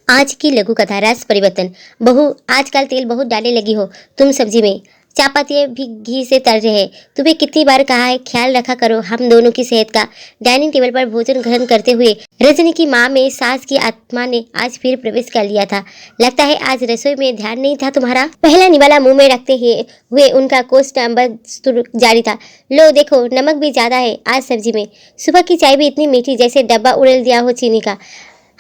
आज की लघु कथा रस परिवर्तन। बहू, आजकल तेल बहुत डालने लगी हो तुम सब्जी में। चापाती भी घी से तर रहे हैं। तुम्हें कितनी बार कहा है ख्याल रखा करो हम दोनों की सेहत का। डाइनिंग टेबल पर भोजन ग्रहण करते हुए रजनी की माँ में सास की आत्मा ने आज फिर प्रवेश कर लिया था। लगता है आज रसोई में ध्यान नहीं था तुम्हारा। पहला निवाला मुंह में रखते हुए उनका कोस नंबर जारी था। लो देखो, नमक भी ज्यादा है आज सब्जी में। सुबह की चाय भी इतनी मीठी जैसे डब्बा उड़ेल दिया हो चीनी का।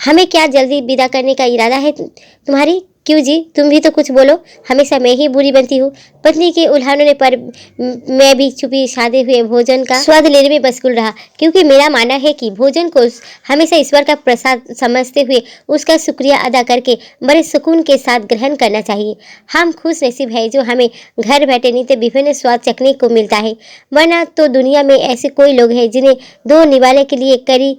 हमें क्या जल्दी विदा करने का इरादा है तुम्हारी? क्यों जी, तुम भी तो कुछ बोलो। हमेशा मैं ही बुरी बनती हूँ। पत्नी के उल्हानों पर मैं भी चुपी साधे हुए भोजन का स्वाद लेने में मशगूल रहा, क्योंकि मेरा मानना है कि भोजन को हमेशा ईश्वर का प्रसाद समझते हुए उसका शुक्रिया अदा करके बड़े सुकून के साथ ग्रहण करना चाहिए। हम खुश नसीब है जो हमें घर बैठे नित्य विभिन्न स्वाद चखने को मिलता है, वरना तो दुनिया में ऐसे कोई लोग हैं जिन्हें दो निवाले के लिए कड़ी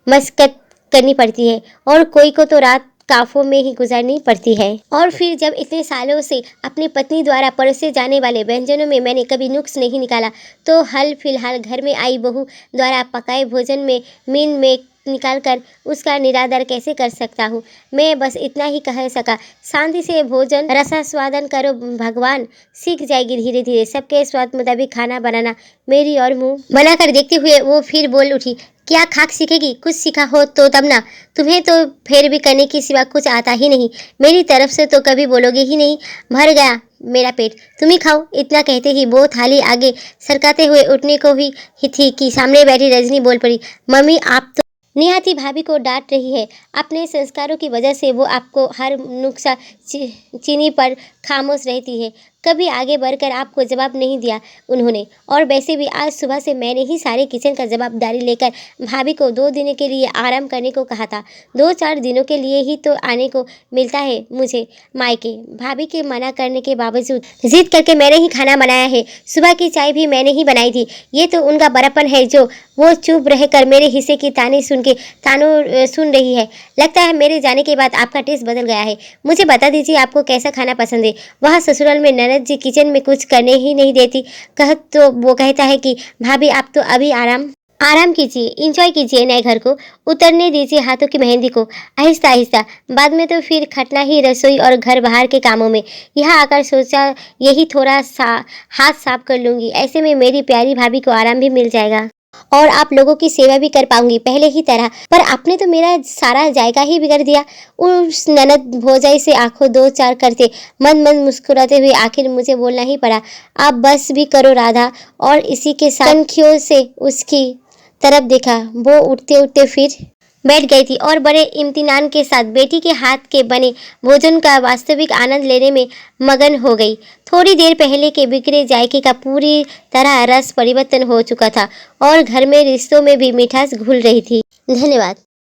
मशक्कत करनी पड़ती है और कोई को तो रात काफों में ही गुजारनी पड़ती है। और फिर जब इतने सालों से अपनी पत्नी द्वारा परोसे जाने वाले व्यंजनों में मैंने कभी नुक्स नहीं निकाला, तो हाल फिलहाल घर में आई बहू द्वारा पकाए भोजन में मीन में निकाल कर उसका निरादर कैसे कर सकता हूँ। मैं बस इतना ही कह सका, शांति से भोजन रसास्वादन करो, भगवान सीख जाएगी धीरे धीरे सबके स्वाद मुताबिक खाना बनाना। मेरी और मुंह बनाकर देखते हुए वो फिर बोल उठी, क्या खाक सीखेगी? कुछ सीखा हो तो तब ना। तुम्हें तो फेर भी करने की सिवा कुछ आता ही नहीं। मेरी तरफ से तो कभी बोलोगे ही नहीं। भर गया मेरा पेट, तुम ही खाओ। इतना कहते ही वो थाली आगे सरकाते हुए उठने को ही थी कि सामने बैठी रजनी बोल पड़ी, मम्मी आप तो निहाती भाभी को डांट रही है। अपने संस्कारों की वजह से वो आपको हर नुक्सा चीनी पर खामोश रहती है। कभी आगे बढ़कर आपको जवाब नहीं दिया उन्होंने। और वैसे भी आज सुबह से मैंने ही सारे किचन का जवाबदारी लेकर भाभी को 2 दिन के लिए आराम करने को कहा था। 2-4 दिनों के लिए ही तो आने को मिलता है मुझे मायके। भाभी के मना करने के बावजूद जिद करके मैंने ही खाना बनाया है। सुबह की चाय भी मैंने ही बनाई थी। ये तो उनका बड़प्पन है जो वो चुप रहकर मेरे हिस्से की ताने सुन रही है। लगता है मेरे जाने के बाद आपका टेस्ट बदल गया है। मुझे बता दीजिए आपको कैसा खाना पसंद है। वहाँ ससुराल में ननद जी किचन में कुछ करने ही नहीं देती। तो वो कहता है कि भाभी आप तो अभी आराम कीजिए, इंजॉय कीजिए नए घर को, उतरने दीजिए हाथों की मेहंदी को आहिस्ता आहिस्ता। बाद में तो फिर खटना ही रसोई और घर बाहर के कामों में। यहाँ आकर सोचा यही थोड़ा हाथ साफ कर लूँगी, ऐसे में मेरी प्यारी भाभी को आराम भी मिल जाएगा और आप लोगों की सेवा भी कर पाऊंगी पहले ही तरह। पर आपने तो मेरा सारा जायका ही बिगाड़ दिया। उस ननद भौजाई से आंखों 2-4 करते मन मुस्कुराते हुए आखिर मुझे बोलना ही पड़ा, आप बस भी करो राधा। और इसी के साथ कनखियों से उसकी तरफ देखा। वो उठते उठते फिर बैठ गई थी और बड़े इम्तिनान के साथ बेटी के हाथ के बने भोजन का वास्तविक आनंद लेने में मगन हो गई। थोड़ी देर पहले के बिगड़े जायके का पूरी तरह रस परिवर्तन हो चुका था और घर में रिश्तों में भी मिठास घुल रही थी। धन्यवाद।